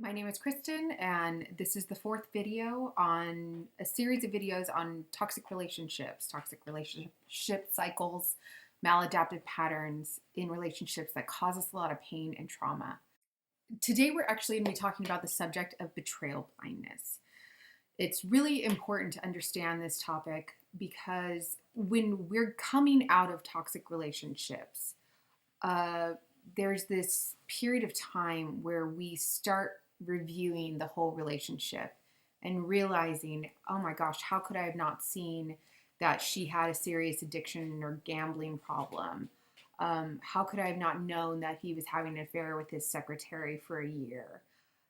My name is Kristin, and this is the fourth video on a series of videos on toxic relationships cycles, maladaptive patterns in relationships that cause us a lot of pain and trauma. Today, we're actually going to be talking about the subject of betrayal blindness. It's really important to understand this topic because when we're coming out of toxic relationships, there's this period of time where we start reviewing the whole relationship and realizing, oh my gosh, how could I have not seen that she had a serious addiction or gambling problem? How could I have not known that he was having an affair with his secretary for a year?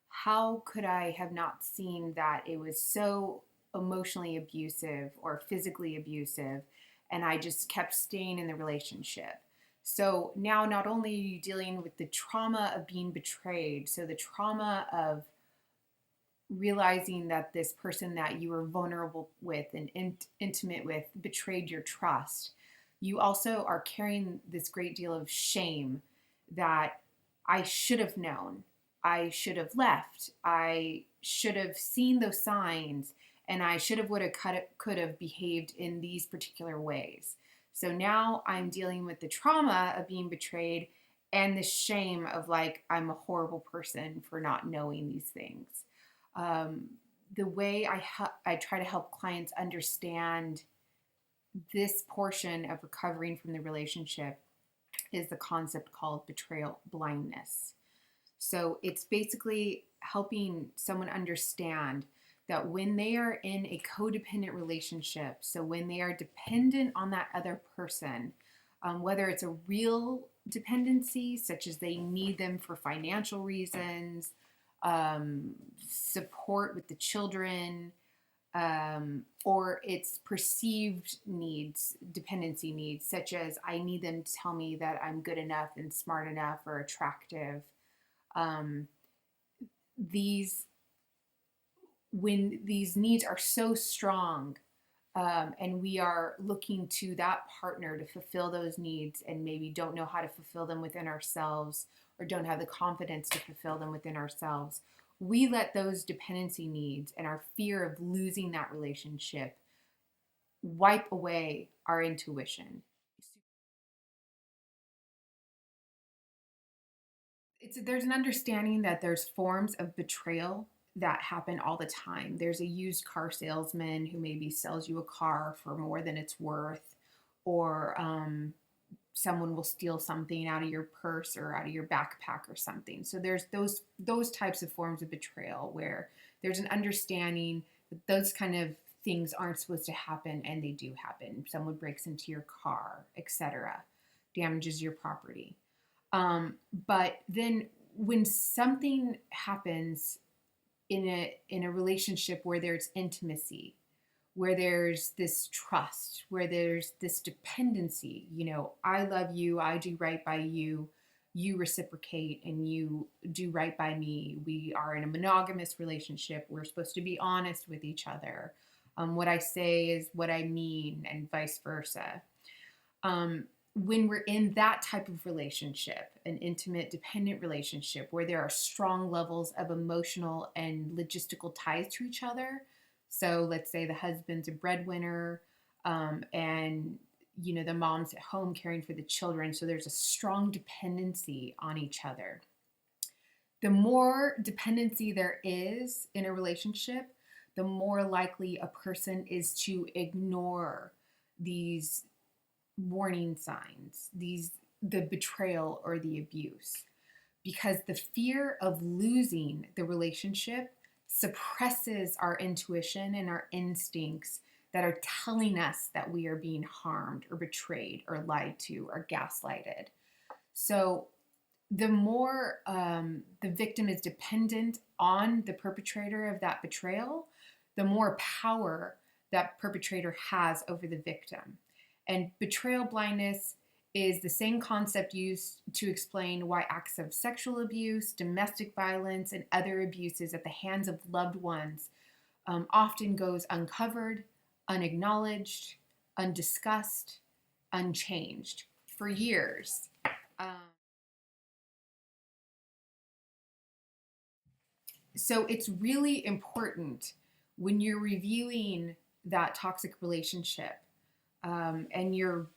How could I have not seen that it was so emotionally abusive or physically abusive and I just kept staying in the relationship? So now not only are you dealing with the trauma of being betrayed, so the trauma of realizing that this person that you were vulnerable with and intimate with betrayed your trust, you also are carrying this great deal of shame that I should have known, I should have left, I should have seen those signs, and I should have, would have, could have behaved in these particular ways. So now I'm dealing with the trauma of being betrayed and the shame of like, I'm a horrible person for not knowing these things. The way I try to help clients understand this portion of recovering from the relationship is the concept called betrayal blindness. So it's basically helping someone understand that when they are in a codependent relationship, so when they are dependent on that other person, whether it's a real dependency, such as they need them for financial reasons, support with the children, or it's perceived needs, dependency needs, such as I need them to tell me that I'm good enough and smart enough or attractive. When these needs are so strong, and we are looking to that partner to fulfill those needs and maybe don't know how to fulfill them within ourselves or don't have the confidence to fulfill them within ourselves, we let those dependency needs and our fear of losing that relationship wipe away our intuition. There's an understanding that there's forms of betrayal that happen all the time. There's a used car salesman who maybe sells you a car for more than it's worth, or someone will steal something out of your purse or out of your backpack or something. So there's those types of forms of betrayal where there's an understanding that those kind of things aren't supposed to happen and they do happen. Someone breaks into your car, etc., damages your property. But then when something happens in a relationship where there's intimacy, where there's this trust, where there's this dependency, I love you, I do right by you, you reciprocate and you do right by me. We are in a monogamous relationship. We're supposed to be honest with each other. What I say is what I mean, and vice versa. When we're in that type of relationship, an intimate, dependent relationship where there are strong levels of emotional and logistical ties to each other. So let's say the husband's a breadwinner, and the mom's at home caring for the children. So there's a strong dependency on each other. The more dependency there is in a relationship, the more likely a person is to ignore these warning signs, the betrayal or the abuse, because the fear of losing the relationship suppresses our intuition and our instincts that are telling us that we are being harmed or betrayed or lied to or gaslighted. So the more the victim is dependent on the perpetrator of that betrayal, the more power that perpetrator has over the victim. And betrayal blindness is the same concept used to explain why acts of sexual abuse, domestic violence, and other abuses at the hands of loved ones often goes uncovered, unacknowledged, undiscussed, unchanged for years. So it's really important when you're reviewing that toxic relationship, and you're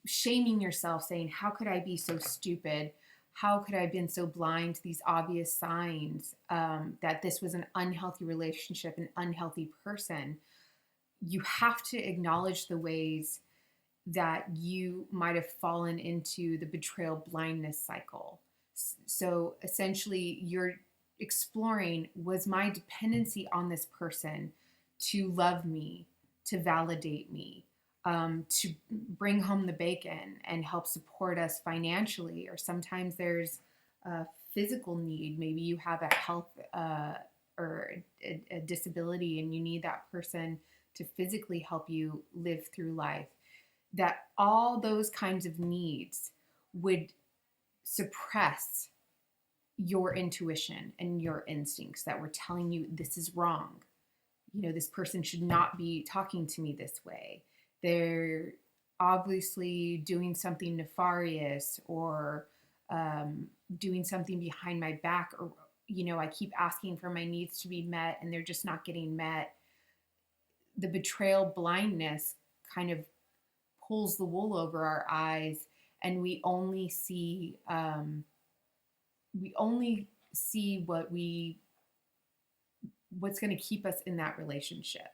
shaming yourself, saying, how could I be so stupid? How could I have been so blind to these obvious signs, that this was an unhealthy relationship, an unhealthy person? You have to acknowledge the ways that you might have fallen into the betrayal blindness cycle. So essentially, you're exploring, was my dependency on this person to love me, to validate me, to bring home the bacon and help support us financially? Or sometimes there's a physical need. Maybe you have a health, or a disability, and you need that person to physically help you live through life. That all those kinds of needs would suppress your intuition and your instincts that were telling you this is wrong. This person should not be talking to me this way. They're obviously doing something nefarious, or doing something behind my back, or I keep asking for my needs to be met and they're just not getting met. The betrayal blindness kind of pulls the wool over our eyes, and we only see what's going to keep us in that relationship.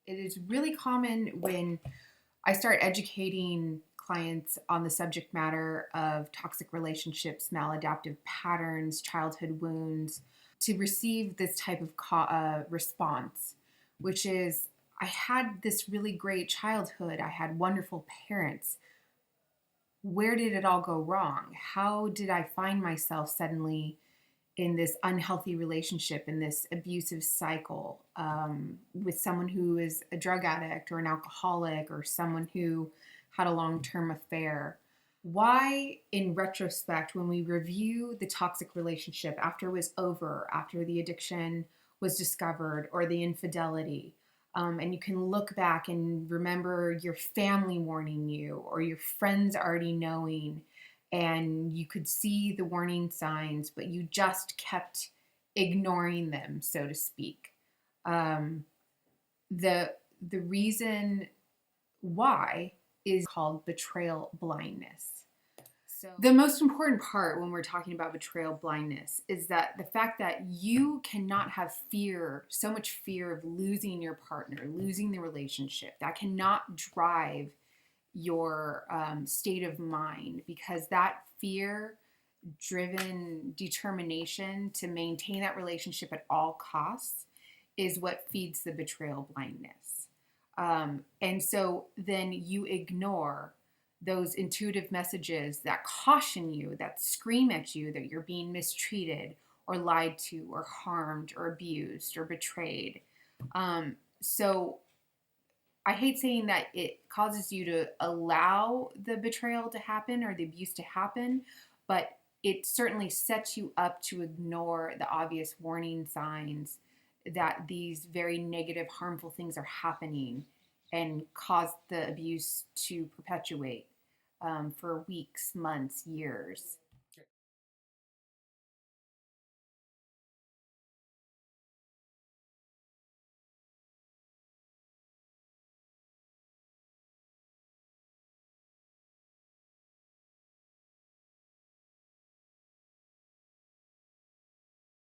It is really common when I start educating clients on the subject matter of toxic relationships, maladaptive patterns, childhood wounds, to receive this type of response, which is, I had this really great childhood. I had wonderful parents. Where did it all go wrong? How did I find myself suddenly in this unhealthy relationship, in this abusive cycle, with someone who is a drug addict or an alcoholic, or someone who had a long-term affair? Why, in retrospect, when we review the toxic relationship after it was over, after the addiction was discovered or the infidelity, and you can look back and remember your family warning you or your friends already knowing, and you could see the warning signs, but you just kept ignoring them, so to speak. The reason why is called betrayal blindness. So the most important part when we're talking about betrayal blindness is that the fact that you cannot have fear, so much fear of losing your partner, losing the relationship, that cannot drive your state of mind, because that fear driven determination to maintain that relationship at all costs is what feeds the betrayal blindness. And so then you ignore those intuitive messages that caution you, that scream at you that you're being mistreated or lied to or harmed or abused or betrayed. So I hate saying that it causes you to allow the betrayal to happen or the abuse to happen, but it certainly sets you up to ignore the obvious warning signs that these very negative, harmful things are happening, and cause the abuse to perpetuate for weeks, months, years.